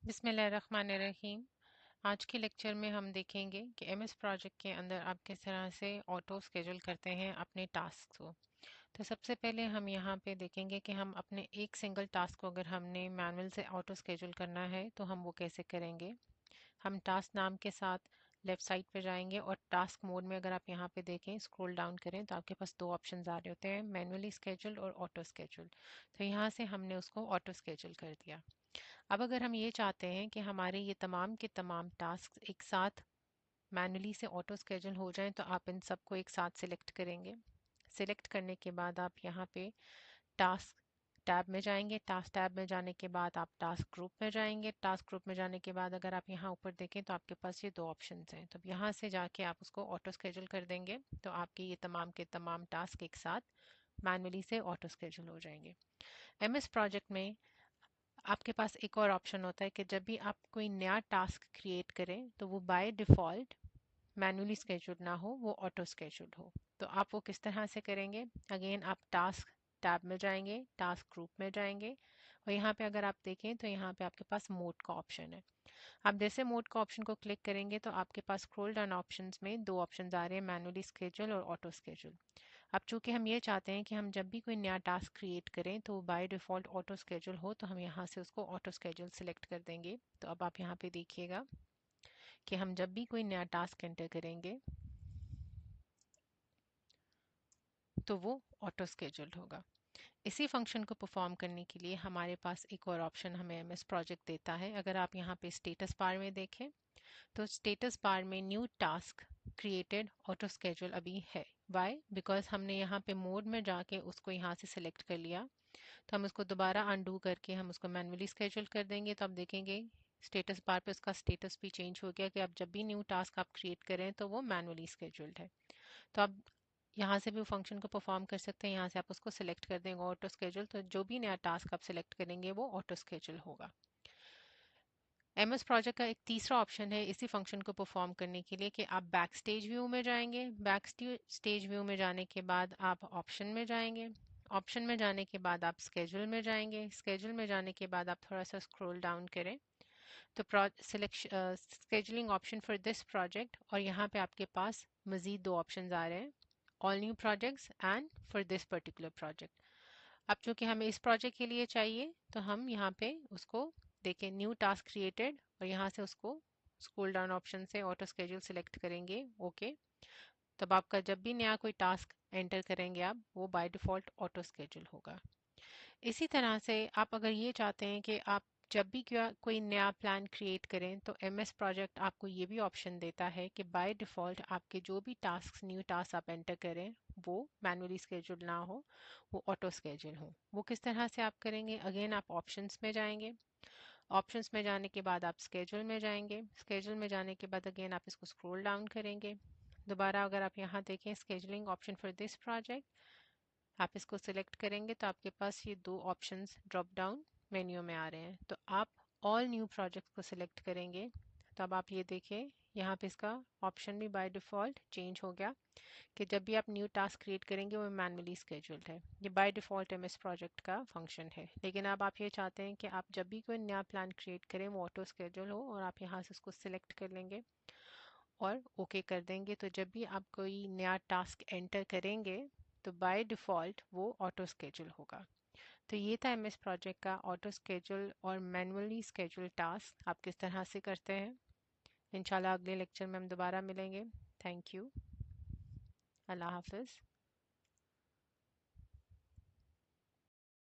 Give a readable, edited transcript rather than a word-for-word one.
बिस्मिल्लाहिर्रहमानिर्रहीम। आज के लेक्चर में हम देखेंगे कि एमएस प्रोजेक्ट के अंदर आप किस तरह से ऑटो स्केड्यूल करते हैं अपने टास्क को। तो सबसे पहले हम यहाँ पे देखेंगे कि हम अपने एक सिंगल टास्क को अगर हमने मैनुअल से ऑटो स्केड्यूल करना है तो हम वो कैसे करेंगे। हम टास्क नाम के साथ लेफ्ट साइड पे जाएंगे और टास्क मोड में अगर आप यहाँ पे देखें, स्क्रॉल डाउन करें तो आपके पास दो ऑप्शन आ रहे होते हैं, मैनुअली स्केड्यूल और ऑटो स्केड्यूल। तो यहाँ से हमने उसको ऑटो स्केड्यूल कर दिया। अब अगर हम ये चाहते हैं कि हमारे ये तमाम के तमाम टास्क एक साथ मैनुअली से ऑटो स्केड्यूल हो जाएं तो आप इन सबको एक साथ सिलेक्ट करेंगे। सिलेक्ट करने के बाद आप यहाँ पे टास्क टैब में जाएंगे। टास्क टैब में जाने के बाद आप टास्क ग्रुप में जाएंगे। टास्क ग्रुप में जाने के बाद अगर आप यहाँ ऊपर देखें तो आपके पास ये दो ऑप्शन हैं। तो यहाँ से जाके आप उसको ऑटो स्केड्यूल कर देंगे तो आपके ये तमाम के तमाम टास्क एक साथ मैनुअली से ऑटो स्केड्यूल हो जाएंगे। एमएस प्रोजेक्ट में आपके पास एक और ऑप्शन होता है कि जब भी आप कोई नया टास्क क्रिएट करें तो वो बाय डिफ़ॉल्ट मैन्युअली स्केड्यूल्ड ना हो, वो ऑटो स्केड्यूल्ड हो। तो आप वो किस तरह से करेंगे? अगेन आप टास्क टैब में जाएंगे, टास्क ग्रुप में जाएंगे और यहाँ पे अगर आप देखें तो यहाँ पे आपके पास मोड का ऑप्शन है। आप जैसे मोड का ऑप्शन को क्लिक करेंगे तो आपके पास स्क्रॉल डाउन ऑप्शंस में दो ऑप्शंस आ रहे हैं, मैनुअली स्केड्यूल और ऑटो स्केड्यूल। अब चूंकि हम ये चाहते हैं कि हम जब भी कोई नया टास्क क्रिएट करें तो बाय डिफ़ॉल्ट ऑटो स्केड्यूल हो, तो हम यहाँ से उसको ऑटो स्केड्यूल सिलेक्ट कर देंगे। तो अब आप यहाँ पे देखिएगा कि हम जब भी कोई नया टास्क एंटर करेंगे तो वो ऑटो स्केड्यूल्ड होगा। इसी फंक्शन को परफॉर्म करने के लिए हमारे पास एक और ऑप्शन हमें एमएस प्रोजेक्ट देता है। अगर आप यहाँ पे स्टेटस बार में देखें तो स्टेटस बार में new task created auto schedule अभी है। वाई? बिकॉज हमने यहाँ पे मोड में जाके उसको यहाँ से सिलेक्ट कर लिया। तो हम उसको दोबारा अनडू करके हम उसको मैनुअली स्केड्यूल कर देंगे तो आप देखेंगे स्टेटस बार पे उसका स्टेटस भी चेंज हो गया कि अब जब भी न्यू टास्क आप क्रिएट करें तो वो मैनुअली स्केड्यूल्ड है। तो आप यहाँ से भी फंक्शन को परफॉर्म कर सकते हैं। यहाँ से आप उसको सिलेक्ट कर देंगे ऑटो स्केड्यूल, तो जो भी नया टास्क आप सिलेक्ट करेंगे वो ऑटो स्केड्यूल होगा। एमएस प्रोजेक्ट का एक तीसरा ऑप्शन है इसी फंक्शन को परफॉर्म करने के लिए कि आप बैक स्टेज व्यू में जाएंगे। बैक स्टेज व्यू में जाने के बाद आप ऑप्शन में जाएंगे। ऑप्शन में जाने के बाद आप स्केड्यूल में जाएंगे। स्केड्यूल में जाने के बाद आप थोड़ा सा स्क्रॉल डाउन करें तो selection scheduling option for this project, और यहाँ पे आपके पास मजीद दो ऑप्शन आ रहे हैं, all new projects and for this particular project. अब चूंकि हमें इस प्रोजेक्ट के लिए चाहिए तो हम यहाँ पे उसको देखें न्यू टास्क क्रिएटेड और यहाँ से उसको स्क्रॉल डाउन ऑप्शन से ऑटो स्केड्यूल सिलेक्ट करेंगे। ओके। तब आपका जब भी नया कोई टास्क एंटर करेंगे आप, वो बाय डिफ़ॉल्ट ऑटो स्केड्यूल होगा। इसी तरह से आप अगर ये चाहते हैं कि आप जब भी क्या कोई नया प्लान क्रिएट करें तो एमएस प्रोजेक्ट आपको ये भी ऑप्शन देता है कि बाय डिफ़ॉल्ट आपके जो भी टास्क न्यू टास्क आप एंटर करें वो मैनुअली स्केड्यूल ना हो, वो ऑटो स्केड्यूल हो। वो किस तरह से आप करेंगे? अगेन आप ऑप्शंस में जाएंगे। ऑप्शंस में जाने के बाद आप स्केड्यूल में जाएंगे। स्केड्यूल में जाने के बाद अगेन आप इसको स्क्रॉल डाउन करेंगे। दोबारा अगर आप यहाँ देखें scheduling option for this project, आप इसको सिलेक्ट करेंगे तो आपके पास ये दो ऑप्शंस ड्रॉप डाउन मेन्यू में आ रहे हैं। तो आप ऑल न्यू प्रोजेक्ट को सिलेक्ट करेंगे तो अब आप ये देखिए यहाँ पे इसका ऑप्शन भी बाय डिफ़ॉल्ट चेंज हो गया कि जब भी आप न्यू टास्क क्रिएट करेंगे वो मैनुअली स्केड्यूल्ड है। ये बाय डिफ़ॉल्ट एमएस प्रोजेक्ट का फंक्शन है। लेकिन अब आप ये चाहते हैं कि आप जब भी कोई नया प्लान क्रिएट करें वो ऑटो स्केड्यूल हो, और आप यहाँ से उसको सिलेक्ट कर लेंगे और ओके कर देंगे। तो जब भी आप कोई नया टास्क एंटर करेंगे तो बाय डिफ़ॉल्ट वो ऑटो स्केड्यूल होगा। तो ये था एमएस प्रोजेक्ट का ऑटो स्केड्यूल और मैनुअली स्केड्यूल टास्क आप किस तरह से करते हैं। इंशाल्लाह अगले लेक्चर में हम दोबारा मिलेंगे। Thank you. अल्लाह हाफिज़।